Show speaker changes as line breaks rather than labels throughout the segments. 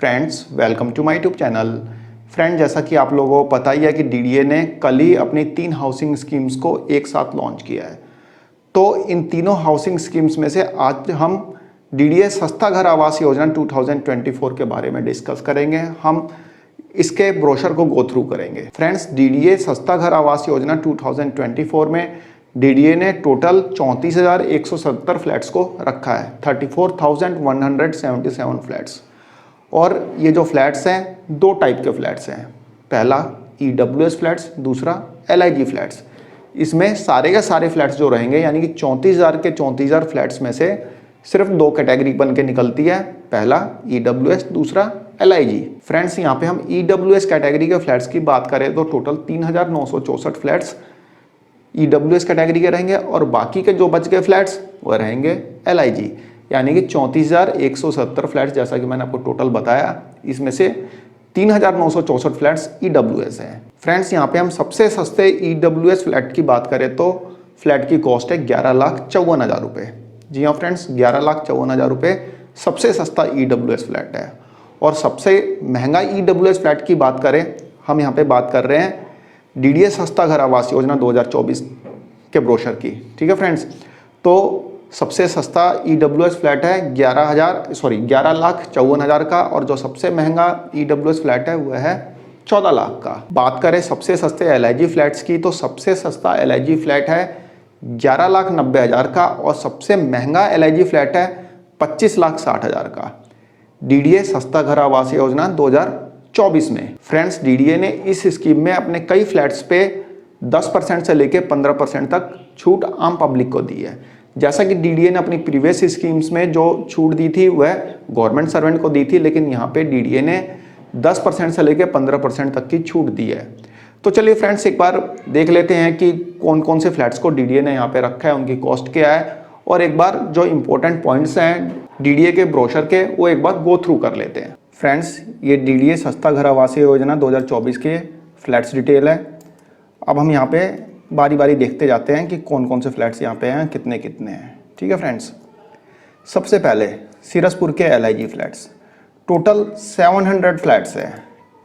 Friends, welcome to my YouTube channel. Friend, जैसा कि आप लोगों को पता ही है कि डीडीए ने कल ही अपनी 3 हाउसिंग स्कीम्स को एक साथ लॉन्च किया है। तो इन तीनों हाउसिंग स्कीम्स में से आज हम डीडीए सस्ता घर आवास योजना 2024 के बारे में डिस्कस करेंगे। हम इसके ब्रोशर को गो थ्रू करेंगे। फ्रेंड्स, डीडीए सस्ता घर आवास योजना 2024 में डीडीए ने टोटल 34,170 फ्लैट्स को रखा है, 34,177 फ्लैट्स। और ये जो फ्लैट्स हैं, दो टाइप के फ्लैट्स हैं। पहला ईडब्ल्यूएस फ्लैट्स, दूसरा एलआईजी फ्लैट्स। इसमें सारे के सारे फ्लैट्स जो रहेंगे, यानी कि 34,000 के 34,000 फ्लैट्स में से सिर्फ दो कैटेगरी बन के निकलती है। पहला ईडब्ल्यूएस, दूसरा एलआईजी। फ्रेंड्स, यहाँ पे हम ईडब्ल्यूएस कैटेगरी के फ्लैट्स की बात करें तो टोटल 3,964 फ्लैट्स ईडब्ल्यूएस कैटेगरी के रहेंगे और बाकी के जो बच गए फ्लैट्स वो रहेंगे एलआईजी, यानी कि 34,170 फ्लैट्स। जैसा कि मैंने आपको टोटल बताया, इसमें से 3,964 फ्लैट्स ईडब्ल्यूएस हैं। फ्रेंड्स, यहाँ पे हम सबसे सस्ते ईडब्ल्यूएस फ्लैट की बात करें तो फ्लैट की कॉस्ट है 11,54,000 रुपये। जी हाँ फ्रेंड्स, 11,54,000 रुपये सबसे सस्ता ईडब्ल्यूएस फ्लैट है। और सबसे महंगा ईडब्ल्यूएस फ्लैट की बात करें, हम यहाँ पे बात कर रहे हैं डीडीए सस्ता घर आवास योजना 2024 के ब्रोशर की। ठीक है फ्रेंड्स, तो सबसे सस्ता ईडब्ल्यूएस फ्लैट है 11,54,000 का, और जो सबसे महंगा ईडब्ल्यूएस फ्लैट है वह है 14 लाख का। बात करें सबसे सस्ते एलआईजी फ्लैट्स की, तो सबसे सस्ता एलआईजी फ्लैट है 11,90,000 का और सबसे महंगा एलआईजी फ्लैट है 25,60,000 का। डीडीए सस्ता घर आवास योजना 2024 में फ्रेंड्स, डीडीए ने इस स्कीम में अपने कई फ्लैट्स पे 10% से लेकर 15% तक छूट आम पब्लिक को दी है। जैसा कि डीडीए ने अपनी प्रीवियस स्कीम्स में जो छूट दी थी वह गवर्नमेंट सर्वेंट को दी थी, लेकिन यहाँ पे डीडीए ने 10% से लेकर 15% तक की छूट दी है। तो चलिए फ्रेंड्स, एक बार देख लेते हैं कि कौन कौन से फ्लैट्स को डीडीए ने यहाँ पे रखा है, उनकी कॉस्ट क्या है, और एक बार जो इंपॉर्टेंट पॉइंट्स हैं डीडीए के ब्रोशर के वो एक बार गो थ्रू कर लेते हैं। फ्रेंड्स, ये डीडीए सस्ता घर आवासीय योजना 2024 के फ्लैट्स डिटेल है। अब हम यहाँ पे बारी बारी देखते जाते हैं कि कौन कौन से फ्लैट्स यहाँ पे हैं, कितने कितने हैं। ठीक है फ्रेंड्स, सबसे पहले सीरसपुर के एलआईजी फ्लैट्स, टोटल 700 फ्लैट्स हैं।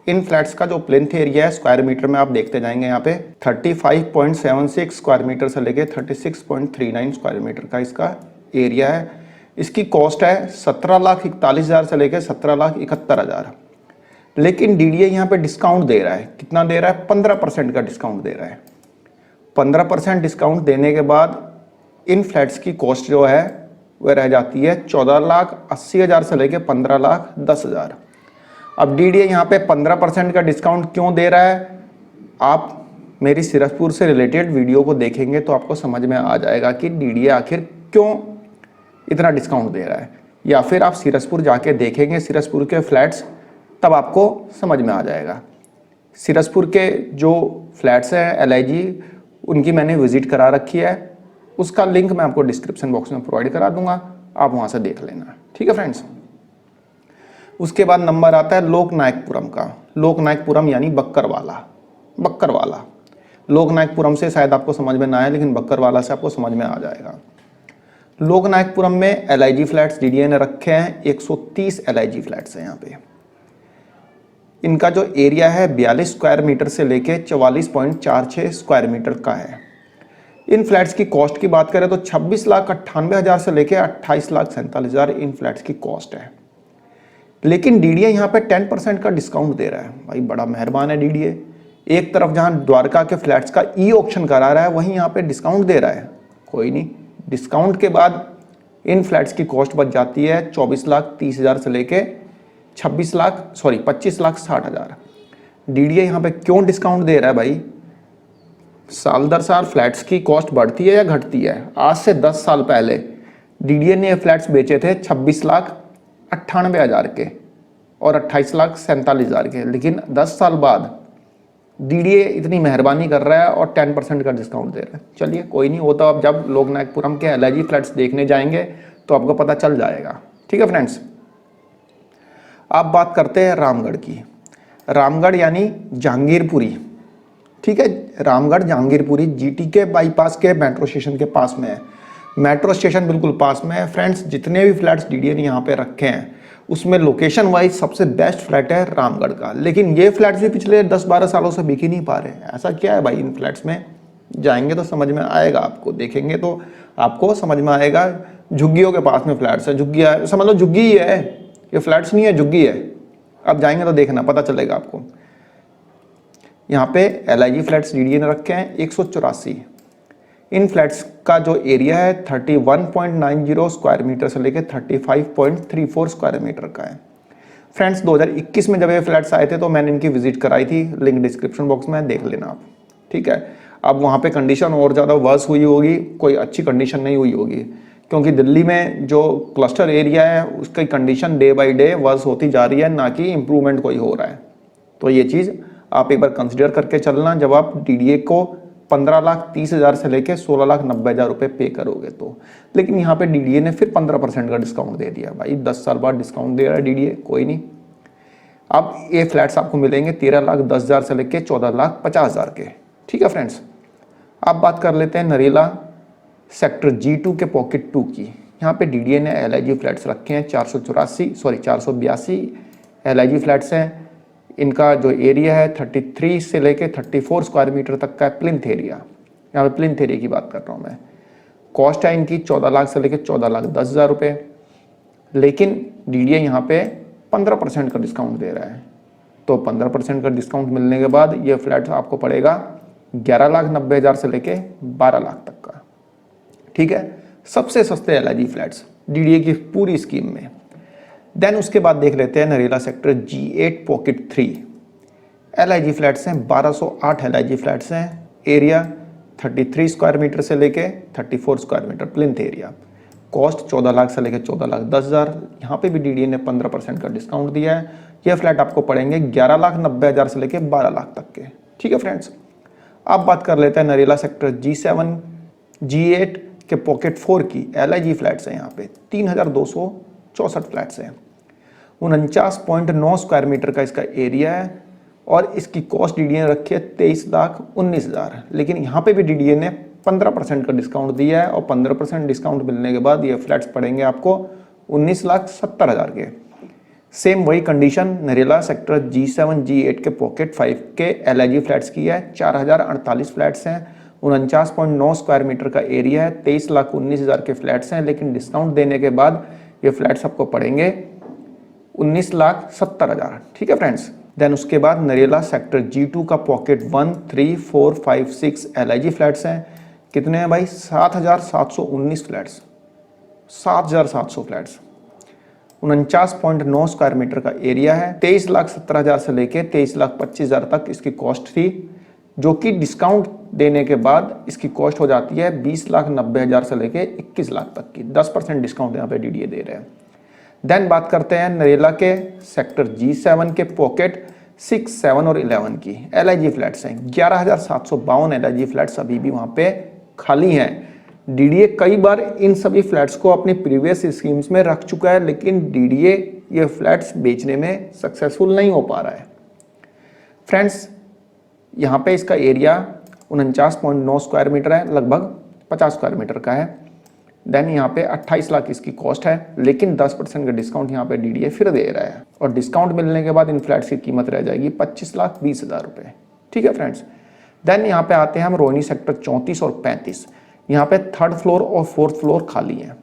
इन फ्लैट्स का जो प्लेंथ एरिया है स्क्वायर मीटर में आप देखते जाएंगे, यहाँ पे 35.76 स्क्वायर मीटर से लेके 36.39 स्क्वायर मीटर का इसका एरिया है। इसकी कॉस्ट है 17,41,000 से लेकर 17,71,000। लेकिन डीडीए यहाँ पे डिस्काउंट दे रहा है। कितना दे रहा है? 15% का डिस्काउंट दे रहा है। 15% डिस्काउंट देने के बाद इन फ्लैट्स की कॉस्ट जो है वह रह जाती है 14,80,000 से लेकर 15,10,000। अब डीडीए यहाँ पे 15% का डिस्काउंट क्यों दे रहा है? आप मेरी सीरसपुर से रिलेटेड वीडियो को देखेंगे तो आपको समझ में आ जाएगा कि डीडीए आखिर क्यों इतना डिस्काउंट दे रहा है, या फिर आप सीरसपुर जाके देखेंगे सीरसपुर के फ्लैट्स, तब आपको समझ में आ जाएगा। सीरसपुर के जो फ्लैट्स हैं एलआईजी, उनकी मैंने विजिट करा रखी है। उसका लिंक मैं आपको डिस्क्रिप्शन बॉक्स में प्रोवाइड करा दूंगा, आप वहाँ से देख लेना। ठीक है फ्रेंड्स, उसके बाद नंबर आता है लोकनायकपुरम का। लोकनायकपुरम यानी बक्करवाला। लोकनायकपुरम से शायद आपको समझ में ना आए, लेकिन बक्करवाला से आपको समझ में आ जाएगा। लोकनायकपुरम में एलआईजी फ्लैट्स डीडीए ने रखे हैं। 130 एलआईजी फ्लैट्स हैं यहाँ पे। इनका जो एरिया है 42 स्क्वायर मीटर से लेके 44.46 स्क्वायर मीटर का है। इन फ्लैट्स की कॉस्ट की बात करें तो 26,98,000 से लेके 28,47,000 इन फ्लैट्स की कॉस्ट है। लेकिन डीडीए यहाँ पे 10% का डिस्काउंट दे रहा है। भाई बड़ा मेहरबान है डीडीए। एक तरफ जहाँ द्वारका के फ्लैट्स का ई ऑक्शन करा रहा है, वहीं यहाँ पे डिस्काउंट दे रहा है। कोई नहीं, डिस्काउंट के बाद इन फ्लैट्स की कॉस्ट बच जाती है 24,30,000 से लेके 25,60,000। डीडीए यहाँ पे क्यों डिस्काउंट दे रहा है भाई? साल दर साल फ्लैट्स की कॉस्ट बढ़ती है या घटती है? आज से 10 साल पहले डीडीए ने ये फ्लैट्स बेचे थे 26,98,000 के और 28,47,000 के, लेकिन 10 साल बाद डीडीए इतनी मेहरबानी कर रहा है और 10% का डिस्काउंट दे रहा है। चलिए कोई नहीं, वो तो अब जब लोकनायकपुरम के एलआईजी फ्लैट्स देखने जाएंगे तो आपको पता चल जाएगा। ठीक है फ्रेंड्स, आप बात करते हैं रामगढ़ की। रामगढ़ यानी जहांगीरपुरी। ठीक है, रामगढ़ जहांगीरपुरी जीटी के बाईपास के मेट्रो स्टेशन के पास में है। मेट्रो स्टेशन बिल्कुल पास में है। फ्रेंड्स, जितने भी फ्लैट्स डीडीए ने यहाँ पे रखे हैं उसमें लोकेशन वाइज सबसे बेस्ट फ्लैट है रामगढ़ का। लेकिन ये फ्लैट्स भी पिछले 10-12 सालों से बिक ही नहीं पा रहे। ऐसा क्या है भाई इन फ्लैट्स में? जाएंगे तो समझ में आएगा आपको, देखेंगे तो आपको समझ में आएगा। झुग्गियों के पास में फ्लैट्स है, झुग्गियाँ समझ लो झुग्गी ही है, ये फ्लैट्स नहीं है झुग्गी है। अब जाएंगे तो देखना पता चलेगा आपको। यहाँ पे LIG फ्लैट्स DDA ने रखे हैं 184। इन फ्लैट्स का जो एरिया है 31.90 स्क्वायर मीटर से लेकर 35.34 स्क्वायर मीटर का है। फ्रेंड्स 2021 में जब ये फ्लैट्स आए थे तो मैंने इनकी विजिट कराई थी, लिंक डिस्क्रिप्शन बॉक्स में देख लेना आप, ठीक है। अब वहाँ पे कंडीशन और ज़्यादा वर्स हुई होगी, कोई अच्छी कंडीशन नहीं हुई होगी, क्योंकि दिल्ली में जो क्लस्टर एरिया है उसकी condition day by day worse होती जा रही है, ना कि इम्प्रूवमेंट कोई हो रहा है। तो ये चीज़ आप एक बार कंसिडर करके चलना जब आप DDA को 15,30,000 से लेके 16,90,000 रुपये पे करोगे तो। लेकिन यहाँ पे DDA ने फिर 15% का डिस्काउंट दे दिया। भाई 10 साल बाद डिस्काउंट दे रहा है DDA, कोई नहीं। अब ये फ्लैट्स आपको मिलेंगे 13,10,000 से लेके 14,50,000 के, ठीक है फ्रेंड्स। अब बात कर लेते हैं नरेला सेक्टर G2 के पॉकेट 2 की। यहाँ पे DDA ने LIG फ्लैट्स रखे हैं 482 LIG फ्लैट्स हैं। इनका जो एरिया है 33 से लेके 34 स्क्वायर मीटर तक का है, प्लिंथ एरिया। यहाँ पे प्लिंथ एरिया की बात कर रहा हूँ मैं। कॉस्ट है इनकी 14 लाख से लेके 14,10,000 रुपये। लेकिन DDA यहाँ पे 15% का डिस्काउंट दे रहा है। तो 15% का डिस्काउंट मिलने के बाद ये फ्लैट आपको पड़ेगा 11,90,000 से लेके 12 लाख तक का, ठीक है। सबसे सस्ते LIG फ्लैट्स DDA की पूरी स्कीम में। देन उसके बाद देख लेते हैं Narela sector G8 pocket 3। LIG flats हैं 1208 LIG फ्लैट्स हैं। एरिया 33 स्क्वायर मीटर से लेके 34 square meter plinth area. Cost 14 lakh से लेके 14,10,000। यहाँ पे भी DDA ने 15% का डिस्काउंट दिया है। यह फ्लैट आपको पड़ेंगे 11,90,000 से लेके 12 लाख तक के, ठीक है फ्रेंड्स। अब बात कर लेते हैं नरेला सेक्टर G7 G8 के पॉकेट 4 की। LIG फ्लैट्स हैं यहाँ पे 3,264 फ्लैट्स हैं। 49.9 स्क्वायर मीटर का इसका एरिया है और इसकी कॉस्ट DDA ने रखी है 23,19,000। लेकिन यहाँ पे भी DDA ने 15% का डिस्काउंट दिया है और 15% डिस्काउंट मिलने के बाद ये फ्लैट्स पड़ेंगे आपको 19,70,000 के। सेम वही condition Narela sector G7 G8 के पॉकेट 5 के LIG फ्लैट्स की है। 4,048 फ्लैट्स हैं। 49.9 स्क्वायर मीटर का एरिया है। 23,19,000 के फ्लैट्स हैं। लेकिन डिस्काउंट देने के बाद ये फ्लैट्स आपको पड़ेंगे 19,70,000, ठीक है फ्रेंड्स। देन उसके बाद नरेला सेक्टर G2 का पॉकेट 1, 3, 4, 5, 6 LIG फ्लैट्स हैं। कितने हैं भाई? 7,719 फ्लैट्स, 7,700 फ्लैट्स। 49.9 स्क्वायर मीटर का एरिया है। 23,17,000 से लेके 23,25,000 तक इसकी कॉस्ट थी, जो कि डिस्काउंट देने के बाद इसकी कॉस्ट हो जाती है 20,90,000 से लेके 21 लाख तक की। 10% डिस्काउंट यहाँ पे DDA दे रहे हैं। देन बात करते हैं नरेला के सेक्टर G7 के पॉकेट 6, 7 और 11 की। LIG फ्लैट्स हैं 11,752 LIG फ्लैट्स अभी भी वहाँ पे खाली हैं। DDA कई बार इन सभी फ्लैट्स को अपनी प्रीवियस स्कीम्स में रख चुका है, लेकिन DDA ये फ्लैट्स बेचने में सक्सेसफुल नहीं हो पा रहा है। फ्रेंड्स यहाँ पे इसका एरिया 49.9 स्क्वायर मीटर है, लगभग 50 स्क्वायर मीटर का है। देन यहाँ पे 28 लाख इसकी कॉस्ट है, लेकिन 10% का डिस्काउंट यहाँ पे DDA फिर दे रहा है और डिस्काउंट मिलने के बाद इन फ्लैट्स की कीमत रह जाएगी 25,20,000 रुपये, ठीक है फ्रेंड्स। देन यहाँ पे आते हैं हम रोहिणी सेक्टर 34 और 35। यहाँ पे 3rd फ्लोर और 4th फ्लोर खाली है।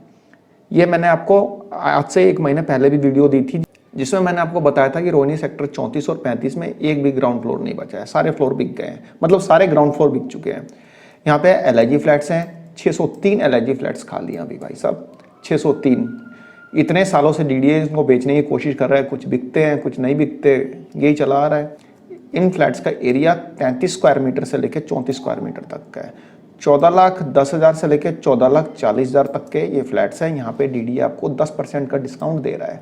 ये मैंने आपको आज से 1 महीने पहले भी वीडियो दी थी, जिसमें मैंने आपको बताया था कि रोहिणी सेक्टर 34 और 35 में एक भी ग्राउंड फ्लोर नहीं बचा है। सारे फ्लोर बिक गए हैं, मतलब सारे ग्राउंड फ्लोर बिक चुके हैं। यहाँ पे LIG फ्लैट्स हैं 603 LIG फ्लैट्स खाली हैं अभी भाई साहब, 603। इतने सालों से DDA इनको बेचने की कोशिश कर रहा है, कुछ बिकते हैं कुछ नहीं बिकते, यही चला आ रहा है। इन फ्लैट्स का एरिया 33 स्क्वायर मीटर से लेकर 34 स्क्वायर मीटर तक का है। 14,10,000 से लेकर 14,40,000 तक के ये फ्लैट्स हैं। यहाँ पे DDA आपको 10% का डिस्काउंट दे रहा है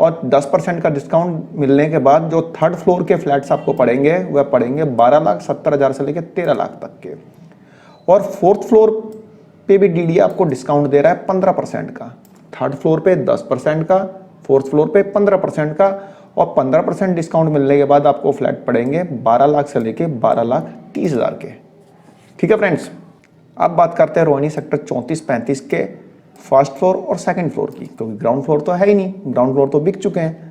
और 10% का डिस्काउंट मिलने के बाद जो 3rd फ्लोर के फ्लैट्स आपको पड़ेंगे वह पड़ेंगे 12,70,000 से लेकर 13 लाख तक के। और 4th फ्लोर पे भी DDA आपको डिस्काउंट दे रहा है 15% का। 3rd फ्लोर पे 10% का, 4th फ्लोर पे 15% का और 15% डिस्काउंट मिलने के बाद आपको फ्लैट पड़ेंगे 12 लाख से लेके 12,30,000 के, ठीक है फ्रेंड्स। अब बात करते हैं रोहिणी सेक्टर 34-35 के फर्स्ट फ्लोर और सेकंड फ्लोर की, क्योंकि ग्राउंड फ्लोर तो है ही नहीं, ग्राउंड फ्लोर तो बिक चुके हैं।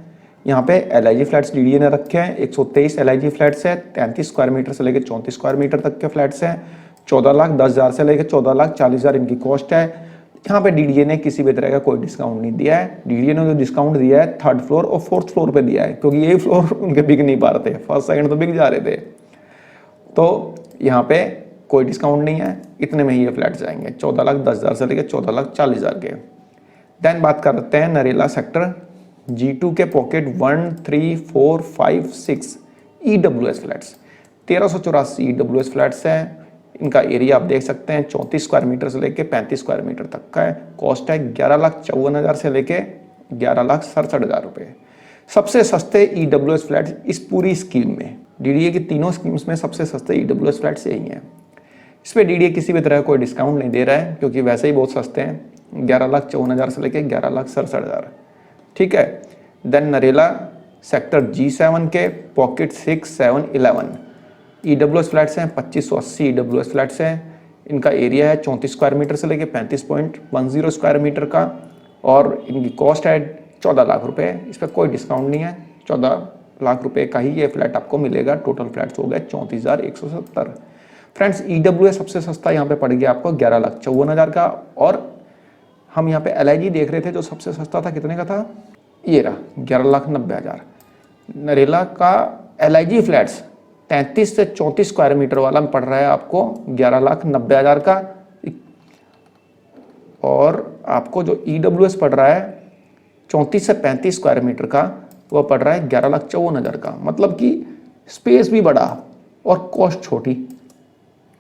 यहाँ पे LIG फ्लैट्स डीडीए ने रखे हैं, 123 LIG फ्लैट्स है, 33 स्क्वायर मीटर से लेकर 34 स्क्वायर मीटर तक के फ्लैट्स हैं। 14,10,000 से लेकर 14,40,000 इनकी कॉस्ट है। यहाँ पे डीडीए ने किसी भी तरह का कोई डिस्काउंट नहीं दिया है। डीडीए ने जो डिस्काउंट दिया है थर्ड फ्लोर और फोर्थ फ्लोर पे दिया है, क्योंकि ये फ्लोर उनके बिक नहीं पा रहे थे, फर्स्ट सेकंड तो बिक जा रहे थे। तो यहाँ पे कोई डिस्काउंट नहीं है, इतने में ही ये फ्लैट जाएंगे 14,10,000 से लेकर 14,40,000 के। देन बात करते हैं नरेला सेक्टर G2 के pocket 1, 3, 4, 5, 6 EWS flats, 1384 EWS flats हैं। इनका एरिया आप देख सकते हैं 34 स्क्वायर मीटर से लेके 35 स्क्वायर मीटर तक का है। कॉस्ट है 11,54,000 से लेके 11,67,000 रुपये। सबसे सस्ते EWS फ्लैट्स इस पूरी स्कीम में, डीडीए की तीनों स्कीम्स में सबसे सस्ते EWS फ्लैट्स यही हैं। इस पर डीडीए किसी भी तरह कोई डिस्काउंट नहीं दे रहा है, क्योंकि वैसे ही बहुत सस्ते हैं, 11,54,000 से लेके 11,67,000। ठीक है। देन नरेला सेक्टर G7 के पॉकेट 6, 7, 11 EWS फ्लैट्स हैं, 2580 EWS फ्लैट्स हैं। इनका एरिया है 34 स्क्वायर मीटर से लेके 35.10 स्क्वायर मीटर का, और इनकी कॉस्ट है 14 लाख रुपए। इस पर कोई डिस्काउंट नहीं है, 14 लाख रुपए का ही ये फ्लैट आपको मिलेगा। टोटल फ्लैट्स हो गए 34,170। फ्रेंड्स EWS सबसे सस्ता यहाँ पे पड़ गया आपको 11,54,000 का। और हम यहाँ पे LIG देख रहे थे जो सबसे सस्ता था, कितने का था, ये रहा 11,90,000। नरेला का LIG फ्लैट्स 33 से 34 स्क्वायर मीटर वाला में पड़ रहा है आपको 11,90,000 का। और आपको जो EWS पड़ रहा है 34 से 35 स्क्वायर मीटर का, वो पड़ रहा है 11,54,000 का। मतलब कि स्पेस भी बड़ा और कॉस्ट छोटी,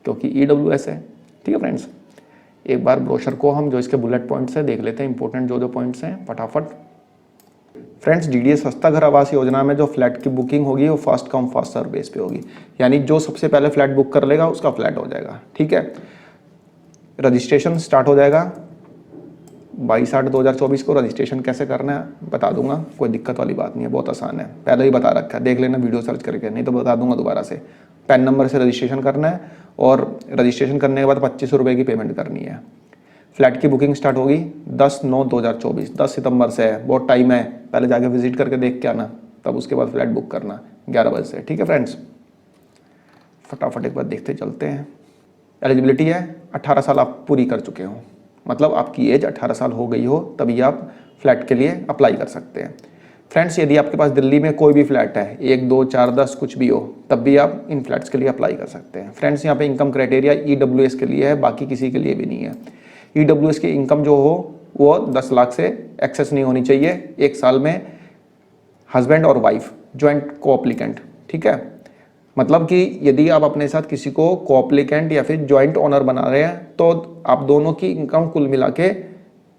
क्योंकि EWS है। ठीक है फ्रेंड्स, एक बार ब्रोशर को हम जो इसके बुलेट पॉइंट्स है देख लेते हैं, इंपॉर्टेंट जो पॉइंट्स हैं फटाफट। फ्रेंड्स, डीडीए सस्ता घर आवास योजना में जो फ्लैट की बुकिंग होगी वो first come first serve base पे होगी, यानी जो सबसे पहले फ्लैट बुक कर लेगा उसका फ्लैट हो जाएगा। ठीक है। रजिस्ट्रेशन स्टार्ट हो जाएगा 22/8/2024 को। रजिस्ट्रेशन कैसे करना है बता दूंगा, कोई दिक्कत वाली बात नहीं है, बहुत आसान है, पहले ही बता रखा है, देख लेना वीडियो सर्च करके, नहीं तो बता दूंगा दोबारा से। पैन नंबर से रजिस्ट्रेशन करना है, और रजिस्ट्रेशन करने के बाद 25 रुपये की पेमेंट करनी है। फ्लैट की बुकिंग स्टार्ट होगी 10/9/2024, 10 सितंबर से है, बहुत टाइम है, पहले जाके विजिट करके देख के आना, तब उसके बाद फ्लैट बुक करना 11 बजे से। ठीक है फ्रेंड्स, फटाफट एक बार देखते चलते हैं। एलिजिबिलिटी है 18 साल आप पूरी कर चुके हो, मतलब आपकी एज 18 साल हो गई हो, तभी आप फ्लैट के लिए अप्लाई कर सकते हैं। फ्रेंड्स, यदि आपके पास दिल्ली में कोई भी फ्लैट है, 1, 2, 4, 10 कुछ भी हो, तब भी आप इन फ्लैट्स के लिए अप्लाई कर सकते हैं। फ्रेंड्स, यहाँ पे इनकम क्राइटेरिया EWS के लिए है, बाकी किसी के लिए भी नहीं है। EWS की इनकम जो हो वो 10 लाख से एक्सेस नहीं होनी चाहिए एक साल में, हस्बैंड और वाइफ ज्वाइंट कोअप्लिकेंट। ठीक है, मतलब कि यदि आप अपने साथ किसी को कोअप्लिकेंट या फिर ज्वाइंट ओनर बना रहे हैं, तो आप दोनों की इनकम कुल मिला के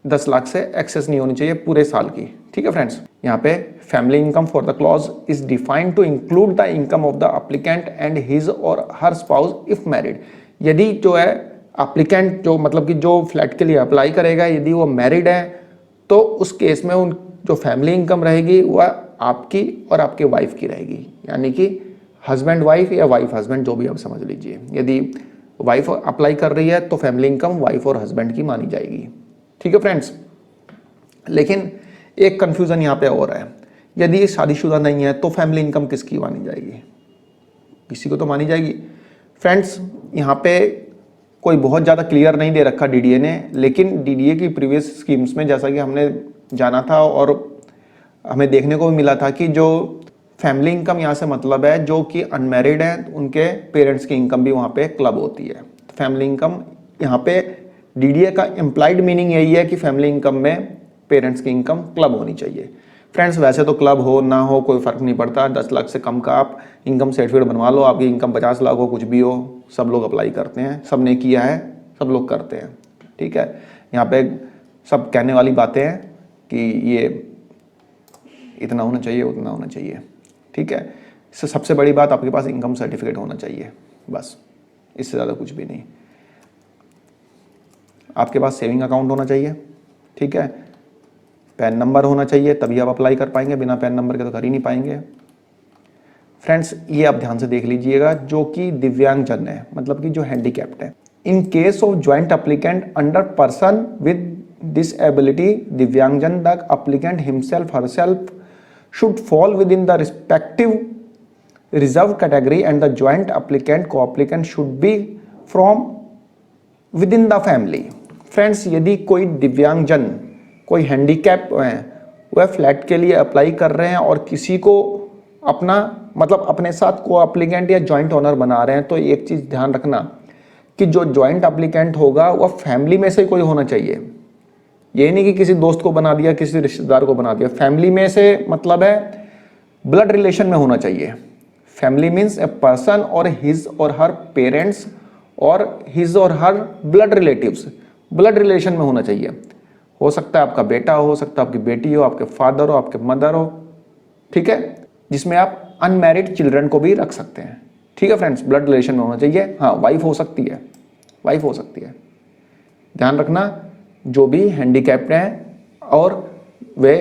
10 लाख से एक्सेस नहीं होनी चाहिए पूरे साल की। ठीक है फ्रेंड्स, यहाँ पे family income for the clause is defined to include the income of the applicant and his और हर स्पाउस इफ मैरिड। यदि जो है एप्लीकेंट, जो मतलब कि जो फ्लैट के लिए अप्लाई करेगा, यदि वो मैरिड है, तो उस केस में उन जो फैमिली इनकम रहेगी वह आपकी और आपके वाइफ की रहेगी, यानी कि हस्बैंड वाइफ या वाइफ हस्बैंड, जो भी आप समझ लीजिए। यदि वाइफ अप्लाई कर रही है तो फैमिली इनकम वाइफ और हस्बैंड की मानी जाएगी। ठीक है फ्रेंड्स, लेकिन एक कंफ्यूजन यहाँ पे और है, यदि शादीशुदा नहीं है तो फैमिली इनकम किसकी मानी जाएगी? किसी को तो मानी जाएगी। फ्रेंड्स, यहाँ पे कोई बहुत ज़्यादा क्लियर नहीं दे रखा डीडीए ने, लेकिन डीडीए की प्रीवियस स्कीम्स में जैसा कि हमने जाना था और हमें देखने को भी मिला था कि जो फैमिली इनकम यहाँ से मतलब है जो कि अनमैरिड हैं उनके पेरेंट्स की इनकम भी वहाँ पे क्लब होती है। फैमिली इनकम यहाँ पे डीडीए का इम्प्लाइड मीनिंग यही है कि फैमिली इनकम में पेरेंट्स की इनकम क्लब होनी चाहिए। फ्रेंड्स, वैसे तो क्लब हो ना हो कोई फ़र्क नहीं पड़ता, 10 लाख से कम का आप इनकम सर्टिफिकेट बनवा लो, आपकी इनकम 50 लाख हो कुछ भी हो, सब लोग अप्लाई करते हैं, सब ने किया है, सब लोग करते हैं। ठीक है, यहाँ पे सब कहने वाली बातें हैं कि ये इतना होना चाहिए, उतना होना चाहिए। ठीक है, इससे सबसे बड़ी बात आपके पास इनकम सर्टिफिकेट होना चाहिए, बस, इससे ज़्यादा कुछ भी नहीं। आपके पास सेविंग अकाउंट होना चाहिए। ठीक है, पैन नंबर होना चाहिए, तभी आप अप्लाई कर पाएंगे, बिना पैन नंबर के तो कर ही नहीं पाएंगे। फ्रेंड्स, ये आप ध्यान से देख लीजिएगा, जो कि दिव्यांगजन है, मतलब कि जो हैंडीकैप्ड है। In case of joint applicant under person with disability दिव्यांगजन the applicant himself herself should fall within the respective reserved category and the joint applicant co-applicant should be from within the family. Friends, यदि कोई दिव्यांगजन, कोई handicap है, वह flat के लिए apply कर रहे हैं और किसी को अपना मतलब अपने साथ को एप्लीकेंट या जॉइंट ओनर बना रहे हैं, तो एक चीज़ ध्यान रखना कि जो जॉइंट एप्लीकेंट होगा वह फैमिली में से कोई होना चाहिए। ये नहीं कि किसी दोस्त को बना दिया, किसी रिश्तेदार को बना दिया। फैमिली में से मतलब है ब्लड रिलेशन में होना चाहिए। फैमिली मीन्स ए पर्सन और हिज और हर पेरेंट्स और हिज और हर ब्लड रिलेटिव्स, ब्लड रिलेशन में होना चाहिए। हो सकता है आपका बेटा हो सकता है आपकी बेटी हो, आपके फादर हो, आपके मदर हो, ठीक है, जिसमें आप अनमैरिड चिल्ड्रन को भी रख सकते हैं। ठीक है फ्रेंड्स, ब्लड रिलेशन में होना चाहिए। हाँ, वाइफ हो सकती है, वाइफ हो सकती है। ध्यान रखना, जो भी हैंडीकैप्ड हैं और वे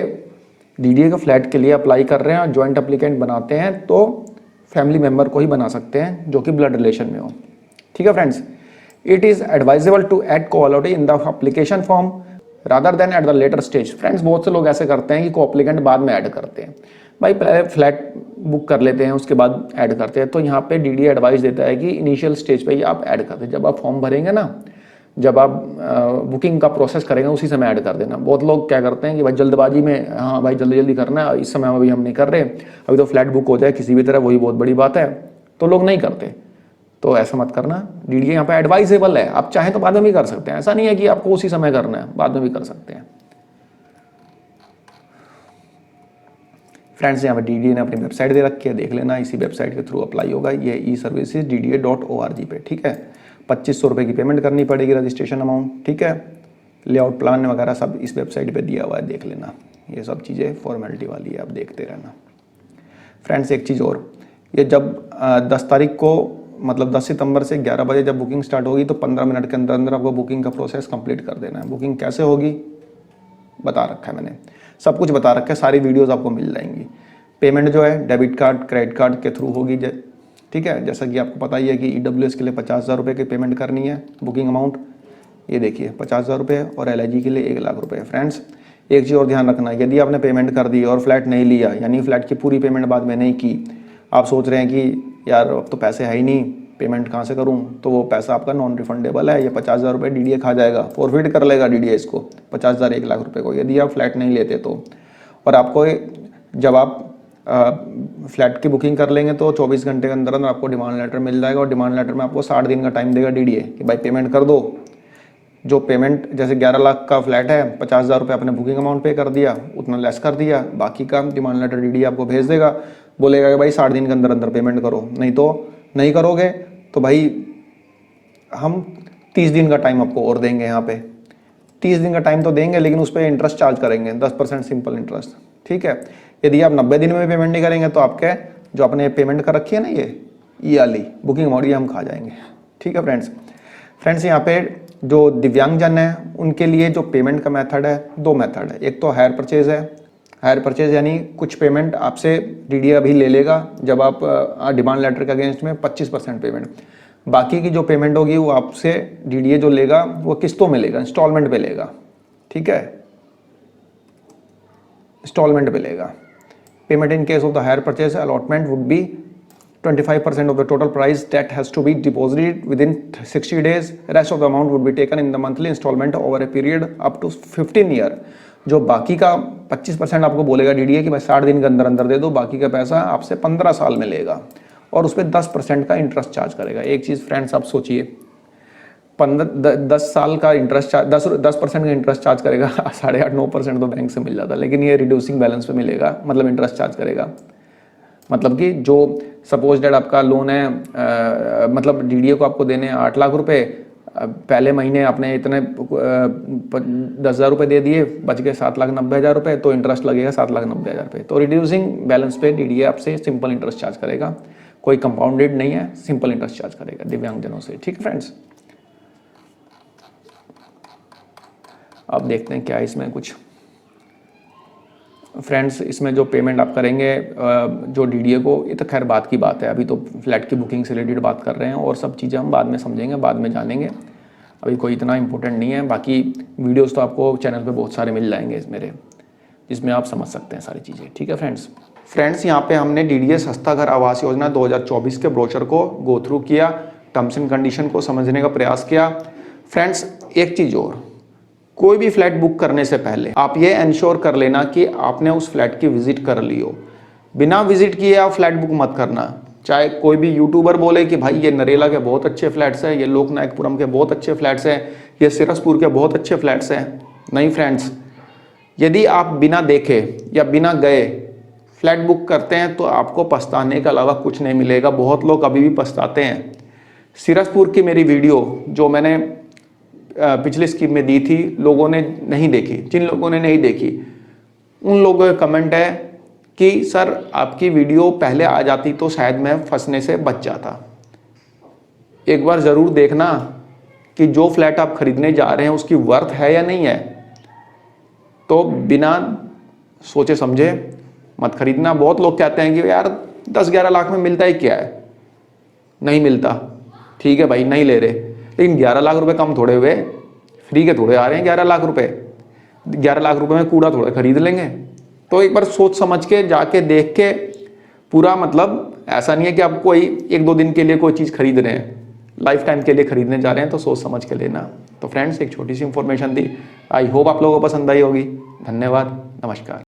डीडीए का फ्लैट के लिए अप्लाई कर रहे हैं और जॉइंट एप्लीकेंट बनाते हैं, तो फैमिली मेंबर को ही बना सकते हैं जो कि ब्लड रिलेशन में हो। ठीक है friends, it is advisable to add co-applicant in the application form rather than at the later stage. Friends, बहुत से लोग ऐसे करते हैं कि को-एप्लीकेंट बाद में ऐड करते हैं। भाई पहले फ्लैट बुक कर लेते हैं, उसके बाद ऐड करते हैं। तो यहाँ पे डीडीए एडवाइस देता है कि इनिशियल स्टेज पे ही आप ऐड कर दें। जब आप फॉर्म भरेंगे ना, जब आप बुकिंग का प्रोसेस करेंगे, उसी समय ऐड कर देना। बहुत लोग क्या करते हैं कि भाई जल्दबाजी में, हाँ भाई जल्दी जल्दी करना है, इस समय अभी हम नहीं कर रहे, अभी तो फ्लैट बुक हो जाए किसी भी तरह, वही बहुत बड़ी बात है, तो लोग नहीं करते। तो ऐसा मत करना। डीडीए यहाँ पे एडवाइजेबल है, आप चाहें तो बाद में भी कर सकते हैं। ऐसा नहीं है कि आपको उसी समय करना है, बाद में भी कर सकते हैं। फ्रेंड्स, यहाँ पे डीडीए ने अपनी वेबसाइट दे रखी है, देख लेना। इसी वेबसाइट के थ्रू अप्लाई होगा। ये e-services.dda.org पे। ठीक है, 2500 रुपये की पेमेंट करनी पड़ेगी, रजिस्ट्रेशन अमाउंट। ठीक है, लेआउट प्लान वगैरह सब इस वेबसाइट पे दिया हुआ है, देख लेना। ये सब चीज़ें फॉर्मेलिटी वाली है, आप देखते रहना। फ्रेंड्स, एक चीज़ और, ये जब 10 तारीख को मतलब 10 सितंबर से 11 बजे जब बुकिंग स्टार्ट होगी, तो 15 मिनट के अंदर अंदर आपको बुकिंग का प्रोसेस कंप्लीट कर देना है। बुकिंग कैसे होगी बता रखा है मैंने, सब कुछ बता रखा है, सारी वीडियोस आपको मिल जाएंगी। पेमेंट जो है डेबिट कार्ड क्रेडिट कार्ड के थ्रू होगी। ठीक है, जैसा कि आपको पता ही है कि ईडब्ल्यूएस के लिए 50,000 रुपये की पेमेंट करनी है, बुकिंग अमाउंट ये देखिए 50,000 रुपये, और एलआईजी के लिए 1 लाख रुपये। फ्रेंड्स, एक चीज़ और ध्यान रखना, यदि आपने पेमेंट कर दी और फ्लैट नहीं लिया, यानी फ्लैट की पूरी पेमेंट बाद में नहीं की, आप सोच रहे हैं कि यार अब तो पैसे है ही नहीं, पेमेंट कहाँ से करूँ, तो वो पैसा आपका नॉन रिफंडेबल है। ये 50,000 रुपये डीडीए खा जाएगा, फॉरफिट कर लेगा डीडीए इसको, 50,000 1 लाख रुपये को, यदि आप फ्लैट नहीं लेते तो। और आपको जब आप फ्लैट की बुकिंग कर लेंगे तो 24 घंटे के अंदर अंदर आपको डिमांड लेटर मिल जाएगा, और डिमांड लेटर में आपको 60 दिन का टाइम देगा डीडीए कि भाई पेमेंट कर दो। जो पेमेंट, जैसे 11 लाख का फ्लैट है, 50,000 रुपये आपने बुकिंग अमाउंट पे कर दिया, उतना लेस कर दिया, बाकी का डिमांड लेटर डीडीए आपको भेज देगा, बोलेगा कि भाई 60 दिन के अंदर अंदर पेमेंट करो, नहीं तो नहीं करोगे तो भाई हम 30 दिन का टाइम आपको और देंगे। यहाँ पे 30 दिन का टाइम तो देंगे, लेकिन उस पर इंटरेस्ट चार्ज करेंगे 10% सिंपल इंटरेस्ट। ठीक है, यदि आप 90 दिन में पेमेंट नहीं करेंगे तो आपके जो आपने पेमेंट कर रखी है ना, ये वाली बुकिंग अमाउंट, ये हम खा जाएंगे। ठीक है फ्रेंड्स, यहाँ पे जो दिव्यांगजन है उनके लिए जो पेमेंट का मेथड है, 2 मेथड है। एक तो हायर परचेज है। हायर परचेज यानी कुछ पेमेंट आपसे डीडीए अभी ले लेगा जब आप डिमांड लेटर के अगेंस्ट में 25% पेमेंट, बाकी की जो पेमेंट होगी वो आपसे डीडीए जो लेगा वो किस्तों में लेगा, इंस्टॉलमेंट पे लेगा। ठीक है, इंस्टॉलमेंट पे लेगा। Payment in case of the hire purchase allotment would be 25% of the total price that has to be deposited within 60 days. Rest of the amount would be taken in the monthly installment over a period up to 15 year. जो बाकी का 25% आपको बोलेगा DDA कि भाई 60 दिन के अंदर अंदर दे दो, बाकी का पैसा आपसे 15 साल में लेगा, और उस पर 10% का इंटरेस्ट चार्ज करेगा। एक चीज़ फ्रेंड्स आप सोचिए, 10 साल का इंटरेस्ट चार्ज, 10% का इंटरेस्ट चार्ज करेगा, 8.5-9% तो बैंक से मिल जाता, लेकिन ये रिड्यूसिंग बैलेंस पे मिलेगा, मतलब इंटरेस्ट चार्ज करेगा। मतलब कि जो सपोज डेट आपका लोन है, मतलब डीडीए को आपको देने 8 लाख रुपए, पहले महीने आपने इतने 10,000 रुपये दे दिए, बच गए 7,90,000 रुपये, तो इंटरेस्ट लगेगा 7,90,000 रुपये। तो रिड्यूसिंग बैलेंस पे डीडीए आपसे सिंपल इंटरेस्ट चार्ज करेगा, कोई कंपाउंडेड नहीं है, सिंपल इंटरेस्ट चार्ज करेगा दिव्यांगजनों से। ठीक है फ्रेंड्स, अब देखते हैं क्या इसमें कुछ। फ्रेंड्स, इसमें जो पेमेंट आप करेंगे जो डीडीए को, ये तो खैर बात की बात है, अभी तो फ्लैट की बुकिंग से रिलेटेड बात कर रहे हैं, और सब चीज़ें हम बाद में समझेंगे, बाद में जानेंगे। अभी कोई इतना इंपॉर्टेंट नहीं है। बाकी वीडियोस तो आपको चैनल पे बहुत सारे मिल जाएंगे मेरे, जिसमें आप समझ सकते हैं सारी चीज़ें। ठीक है फ्रेंड्स यहाँ पे हमने DDA सस्ता घर आवास योजना 2024 के ब्रोशर को गो थ्रू किया, टर्म्स एंड कंडीशन को समझने का प्रयास किया। फ्रेंड्स एक चीज़ और, कोई भी फ्लैट बुक करने से पहले आप ये इंश्योर कर लेना कि आपने उस फ्लैट की विजिट कर ली हो। बिना विजिट किए आप फ्लैट बुक मत करना। चाहे कोई भी यूट्यूबर बोले कि भाई ये नरेला के बहुत अच्छे फ्लैट्स हैं, ये लोकनायकपुरम के बहुत अच्छे फ्लैट्स हैं, ये सिरसपुर के बहुत अच्छे फ्लैट्स हैं। नहीं फ्रेंड्स, यदि आप बिना देखे या बिना गए फ्लैट बुक करते हैं तो आपको पछताने के अलावा कुछ नहीं मिलेगा। बहुत लोग अभी भी पछताते हैं। सिरसपुर की मेरी वीडियो जो मैंने पिछली स्कीम में दी थी, लोगों ने नहीं देखी। जिन लोगों ने नहीं देखी उन लोगों का कमेंट है कि सर आपकी वीडियो पहले आ जाती तो शायद मैं फंसने से बच जाता। एक बार ज़रूर देखना कि जो फ्लैट आप खरीदने जा रहे हैं उसकी वर्थ है या नहीं है। तो बिना सोचे समझे मत खरीदना। बहुत लोग कहते हैं कि यार 10-11 लाख में मिलता ही क्या है, नहीं मिलता। ठीक है भाई, नहीं ले रहे, लेकिन 11 लाख रुपए कम थोड़े हुए, फ्री के थोड़े आ रहे हैं 11 लाख रुपए। 11 लाख रुपए में कूड़ा थोड़े खरीद लेंगे। तो एक बार सोच समझ के जाके देख के पूरा, मतलब ऐसा नहीं है कि आप कोई 1-2 दिन के लिए कोई चीज़ खरीद रहे हैं, लाइफ टाइम के लिए खरीदने जा रहे हैं, तो सोच समझ के लेना। तो फ्रेंड्स एक छोटी सी इंफॉर्मेशन दी, आई होप आप लोगों को पसंद आई होगी। धन्यवाद, नमस्कार।